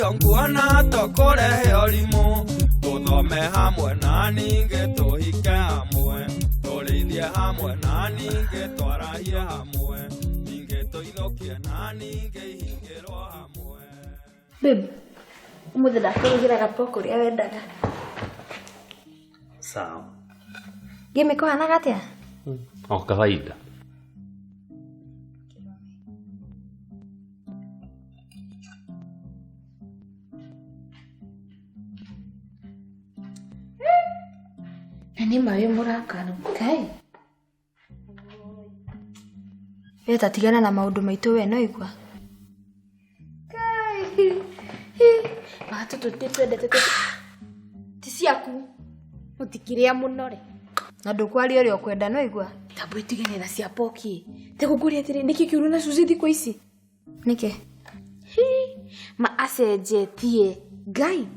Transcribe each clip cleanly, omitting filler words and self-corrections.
Nĩkĩo nguona tũkũrehe ũrimũ tũthome hamwe na ningĩ tũhike hamwe tũrĩithie hamwe na ningĩ twarahie hamwe ningĩ tũinũkie na ningĩ ihingĩrwo hamwe. Babe, umuthi ndakũrugĩra gapoko ũrĩa wendaga. Sawa. Game kũhanaga atĩa? O kawaida. Nani mawe mũrakara kai? Eta tigana na maũndũ maitũ we no igwa. Kai. Mato twendete. Ticiaku. Mutikiria munore. Na ndukwari uri okwenda no igwa. Tabu itigane na cia poki. Tekuguri atire niki kiuru na suzithi kwa isi. Nike. Ma acenjetie. Gai.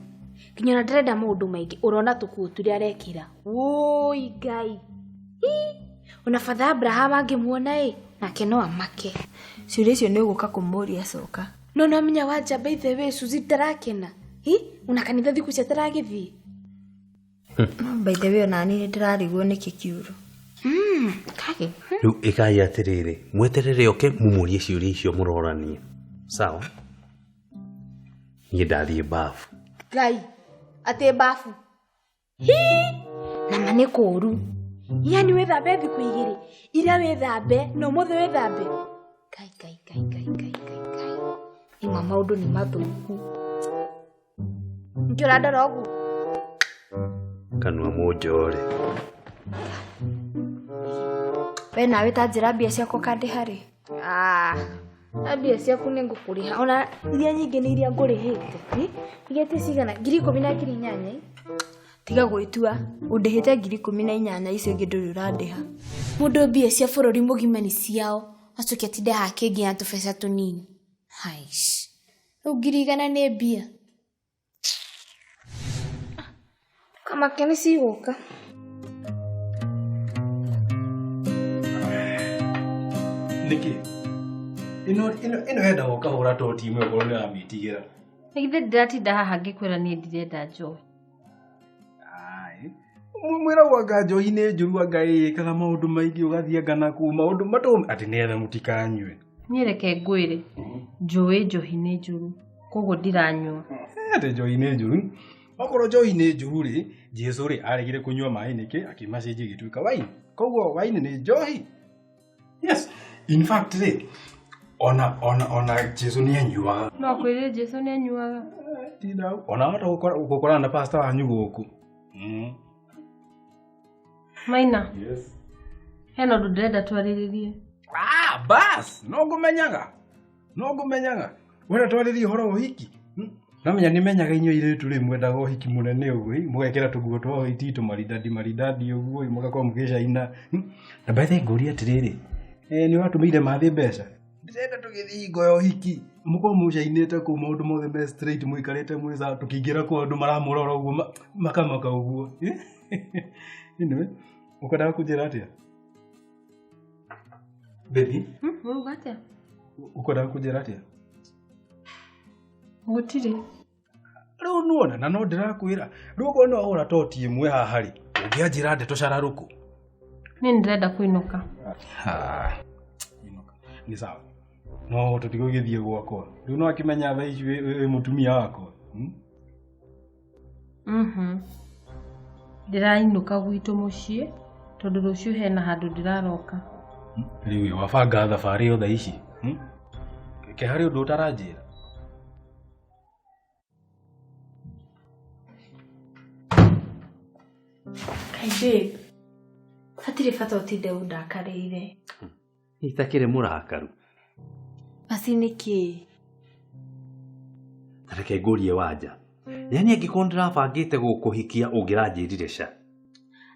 Kinyona ndĩrenda maũndũ maingĩ urona tukuo turi arekira. Woi Gai. Una father Abraham angemuona nake no amake. Ciũria icio nĩ ũgũka kũmũria coka. No amenya wanja by the way Suzi tarakena. Una kanitha thiku cia taragithii. By the way nani ndirarigwo niki kiuru. Kage. Riu ikai atiriri mweterere oke mumurie ciũria icio muroranie. Sawa? Ni ndathie bafu. Gai. Ate bafu. Na mane koru. Yani wethambe thiku igiri. Ira wethambe no mothe wethambe. Kai. Ni mama udo ni mathuku. Njura ndorogu. Kanua mujore. We nawe ta njira mbia ciako kandi hari. Mbia ciaku nĩ ngũkũrĩha. Ona iria nyingĩ nĩ iria ngũrĩhĩte. Igete cigana 10,000 tiga gwĩtua ũndĩhĩte 10,000 icio ingĩ ndũrĩ ũrandĩha. Mũndũ mbia cia bũrũri mũgima nĩ ciao. Acoke atinde hake nginya tũbeca tũnini. Haish. Rĩu 100 nĩ mbia. Kamake nĩ cigũka. Niki. Ino enda goka hora to timu yo korone ya mitigira. Igithe ndiratinda haha ngikwira ni ndirenda njohi. Mwira wanga njohi ne njuru Ngai kana maundu maingi ugathia ngana ku maundu mato ati nethe mutikanywe. Niereke ngwire. Njohi ni njuru. Koguo ndiranywa. Ate njohi ne njuru. Okoro njohi ne njuru ri, Jesu ri aregire kunywa mai niki akimacenjia gituika waini. Koguo waini ni njohi. Yes. In fact ri ona Jesu ni anyuaga. No kwire Jesu ni anyuaga. Tida ona wata gukora na pastor wanyu guku. Maina. Yes. Heno ndurenda twariririe. Bas, no ngumenyaga. Wena twariririe horo uhiki. Namenya nimenyaga inyo iretu ri mwendaga uhiki munene ugu, mugekera tuguo twa uhiti maridadi ugu, mugakorwo mugicaina. Na bethe nguri atiriri. Ni watumire mathi mbeca. Ndĩrenda tũgĩthiĩ hingo ya ũhiki mũkorwo mũcainĩte kũ maũndũ mothe me straight mũikarĩte mwĩca tũkĩingĩra kwa andũ maramũrora ũguo makamaka ũguo. Anyway, ũkwendaga kũnjĩra atĩa? Baby? Uga atĩa? Ũkwendaga kũnjĩra atĩa? Gũtirĩ. Rĩu nuona na no ndĩrakwĩra. Rĩu ũguo no ahũra toti ĩmwe haha rĩ. Ũngĩanjĩra ndeto cararũkũ. Ni ndirenda kũinũka. Ni sawa. No tutigo githie gwakwa. Riu no akimenya tha ici we mutumia wakwa. Ndirainuka gwitu mucii tondu ruciu hena handu ndiraroka. Riu wabanga thabari yo tha ici. Ke hari undu utaranjira. Kaide. Hatire bata utinde undakarĩire. Itakire murakaru. Basi niki. Tareke ngurie wanja. Yani angĩkorwo ndirabangĩte gũkũhikia ũngĩranjĩrire ca.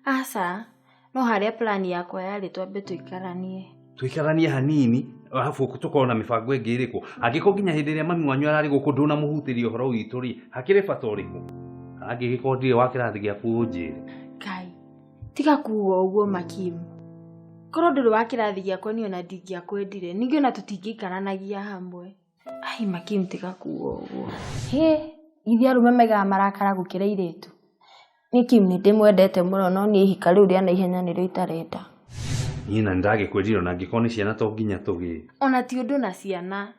Asa, no harĩa plan yakwa yarĩ twambe tuikaranie. Tuikaranie hanini, alafu tukorwo na mĩbango ĩngĩ ĩrĩkũ. Angĩkorwo nginya hĩndĩ ĩrĩa mami wanyu ararĩ gũkũ ndũnamũhutĩria ũhoro witũ rĩ, hakĩrĩ bata ũrĩkũ? Angĩgĩkorwo ndirĩ wa kĩrathi gĩaku ũnjĩre. Kai, tiga kuuga ũguo Makimu. Korwo ndũrĩ wa kĩrathi gĩakwa niĩ ona ndingĩakwendire, ningĩ ona tũtingĩikaranagia hamwe. Ai makimtiga kuo uguo. He, ithe arume maigaga marakara gukira iretu. Ni Kim ni ndimwendete muno no ni ihika riu ria na ihenya ni rio itarenda. Nina ndagĩkwĩrire ona angĩkorwo nĩ ciana to nginya tũgĩe. Ona ti undu na ciana.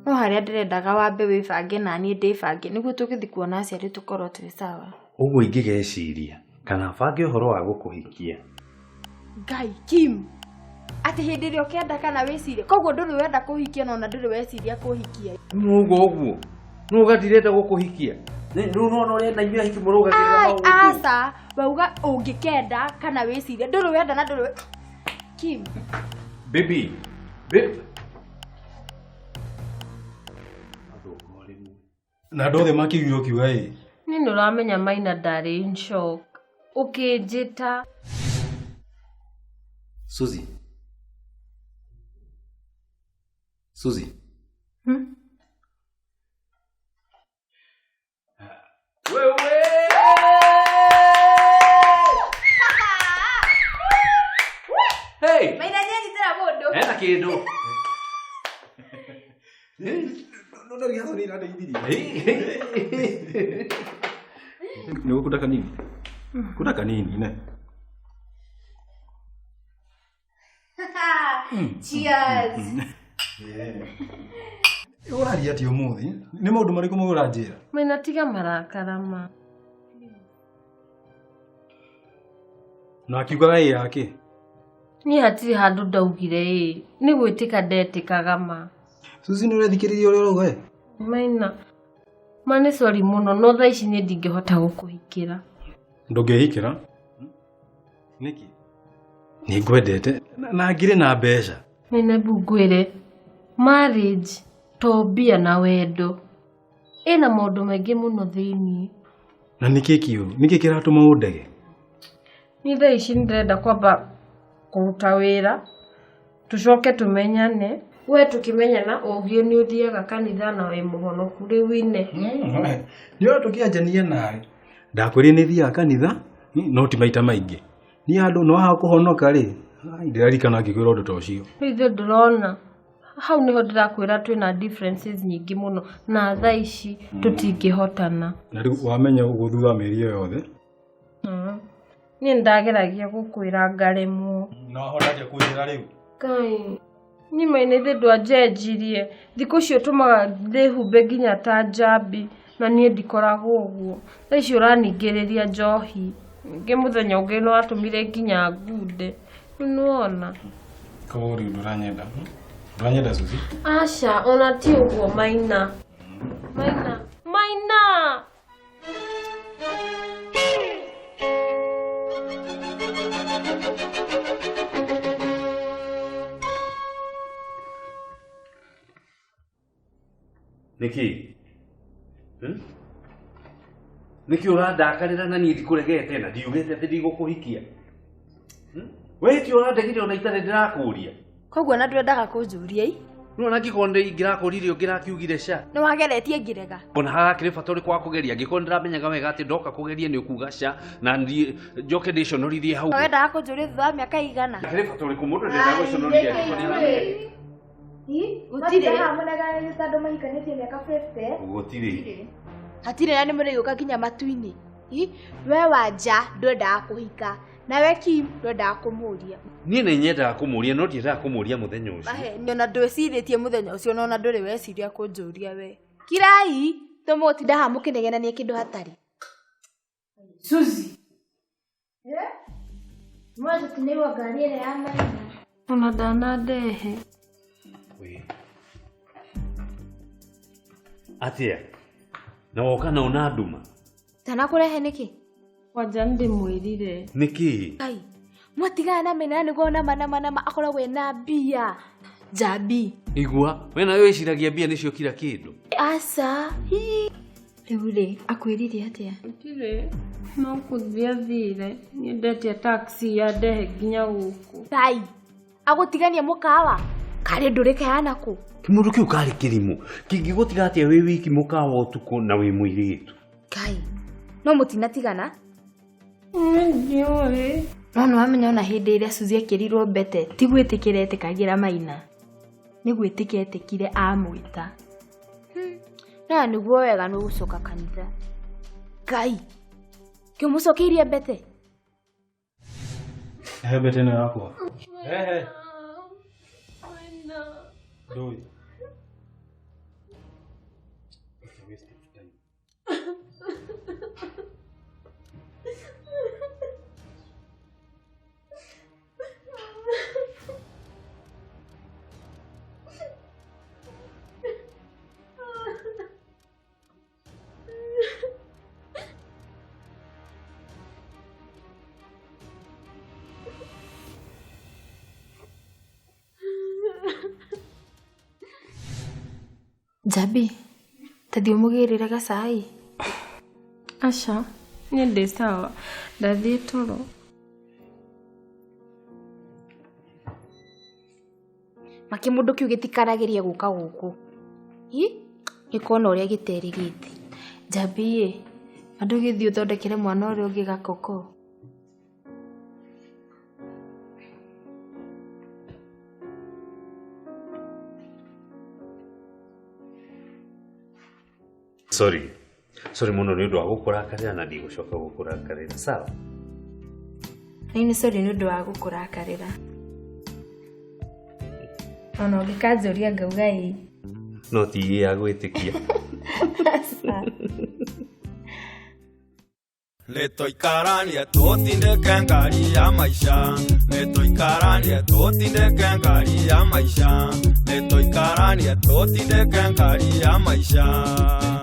No haria ndirendaga wambe wibange na ni ndibange niguo tugithi kuona aciari tukorwo twi sawa. Ũguo ingĩgeciria kana bange ũhoro wa gũkũhikia. Ngai Kim. Ati hindi rio kenda kana wicirie. Koguo nduri wenda kuhikia no na nduri weciria kuhikia. Ũguo. No gatirenda gũkũhikia. Rĩu no ũrenda inyuĩ ahiki mũrũgagĩrĩra maũndũ. Asa, bauga ũngĩkenda kana wicirie. Nduri wenda na nduri Kim. Baby. Na ndothe makĩgirwo kiuga ĩ. Ni nũramenya Maina ndarĩ in shock. Ũkĩnjĩta. Suzy. Wewe! Hey! Maina nyeni tena bodo. Hena kĩndũ. No gĩathwo nĩ irandeithirie. Nĩ gũkunda kanini. Kunda kanini ne. Cheers. Ũraria ati ũmũthĩ. Nĩ maũndũ marĩkũ mũranjĩra? Maina tiga marakara ma. Na akiugaga ĩ yake. Ni hatirĩ handũ ndaugire ĩ. Nĩ gwĩtĩka ndetĩkaga ma. Suzy nĩ ũrethikĩrĩria ũrĩa ũrauga ĩ? Maina. Mane sorry muno no thaa ici nĩ ndingĩhota gũkũhikĩra. Ndũngĩhikĩra? Nĩkĩ? Nĩ ngwendete na ngirĩ na mbeca. Maina ngwĩre marriage to mbia na wendo. Ĩna maũndũ maingĩ mũno thĩinĩ. Na nĩkĩ kĩũru? Nĩkĩ kĩratũma ũndege? Ni thaa ici ndĩrenda kwamba kũruta wĩra. Tucoke tumenyane. We tukimenyana ũgĩe nĩ ũthiaga kanitha na wĩ mũhonoku rĩu ine. Nĩ ũra tũkĩanjania nawe. Ndakwĩrire nĩ thiaga kanitha no ti maita maingĩ. Ni handũ no ha kũhonoka rĩ. Ndirarikana ngĩkwĩra ũndũ ta ũcio. Ithe ndĩrona. Hau nĩho ndĩrakwĩra twĩna differences nyingĩ mũno na thaa ici tũtingĩhotana. Na rĩu wamenya ũguo thutha wa mĩeri ĩyo yothe. Niĩ ndageragia gũkwĩra ngaremwo. Na wahotaga kũnjĩra rĩu. Ngai. Ni Maina ithe ndwanjenjirie. Thikũ icio tũmaga ndĩhumbe nginya ta njambi na niĩ ndikoragwo ũguo. Thaa ici ũraningĩrĩria njohi. Ngĩ mũthenya ũngĩ no atũmire nginya ngunde. Nĩwona. Koguo rĩu ndũranyenda. Ndũranyenda Suzy? Aca, ona ti ũguo Maina. Maina! Niki? Niki ũrandakarĩra na niĩ ndikũregete na ndiugĩte atĩ ndigũkũhikia. We ti ũrandegire ona itarĩ ndĩrakũria. Koguo na ndwendaga kũnjũria ĩ? No na ngĩkorwo ingĩrakũririe ũngĩrakiugire ca. Nĩ wageretie ngĩrega. Ona hagakĩrĩ bata ũrĩkũ wa kũgeria angĩkorwo ndĩramenyaga wega atĩ ndoka kũgeria nĩ ũkuga ca na njoke ndĩconorithie hau. Wendaga kũnjũria thutha wa mĩaka igana. Hakĩrĩ bata ũrĩkũ mũndũ ndendaga gũconorithia angĩkorwo nĩaramenya. Gũtirĩ mũneganĩte tondũ mahikanĩtie mĩaka 50. Gũtirĩ. Hatirĩ na nĩ mũrĩgũka nginya matu-inĩ. We wanja ndwendaga kũhika. Nawe Kim ndwendaga kũmũria. Niĩ nĩ nyendaga kũmũria no ndiendaga kũmũria mũthenya ũcio. Nĩ ona ndwĩcirĩtie mũthenya ũcio no ona ndũrĩ weciria kũnjũria we. Kirai, tũmũtinda haha mũkĩnegenania kĩndũ hatarĩ. Suzy. Mwaje tunewa ngari ĩrĩa ya Maina. Ona ndanandehe. Atĩa? Na woka na una nduma. Tanakũrehe nĩkĩ? Wanja ndĩmwĩrire. Nĩkĩ? Ai, mwatigana na Maina nĩguo nama akoragwo ena mbia. Jambi. Igua, we nawe wĩciragia mbia nĩcio kila kĩndũ. Asa. Rĩu rĩ, akwĩrire atĩa? Ndirĩ. No kũthiĩ athire. Niĩ ndetia taxi ya ndehe nginya gũkũ. Kai, agũtigania mũkawa. Karĩ ndũrĩ kayana kũ? Kĩmũndũ kĩu karĩ kĩrimũ. Kĩngĩgũtiga atĩa wĩ wiki mũkawa ũtukũ na wĩ mũirĩtu. Kai, no mũtinatigana? Ndiũĩ. No nĩwamenya ona hĩndĩ ĩrĩa Suzy ekĩrirwo mbete ti gwĩtĩkĩra etĩkagĩra Maina. Nĩ gwĩtĩka etĩkire amwĩta. Na niguo wega nĩ gũcoka kanitha. Ngai. Kĩmũcokeire mbete. Bete no yakwa. Doi. Jabi, tadi umugirire gacai. Aca, niĩ ndĩ sawa. Ndathiĩ toro. Make mũndũ kĩu gĩtikaragĩria gũka gũkũ. Gĩkona ũrĩa gĩterĩgĩte. Jabi, andũ gĩthiĩ ũthondekere mwana ũrĩa ũngĩ gakoko. Sorry muno nĩ ũndũ wa gũkũrakarĩra na ndigũcoka gũkũrakarĩra. Sawa? Nĩ sorry nĩ ũndũ wa gũkũrakarĩra. Ona ũngĩkanjũria ngauga ĩ. No ti ya gwĩtĩkia. Nĩtũikaranie tũtindĩke ngari ya maica. Nĩtũikaranie tũtindĩke ngari ya maica. Nĩtũikaranie tũtindĩke ngari ya maica.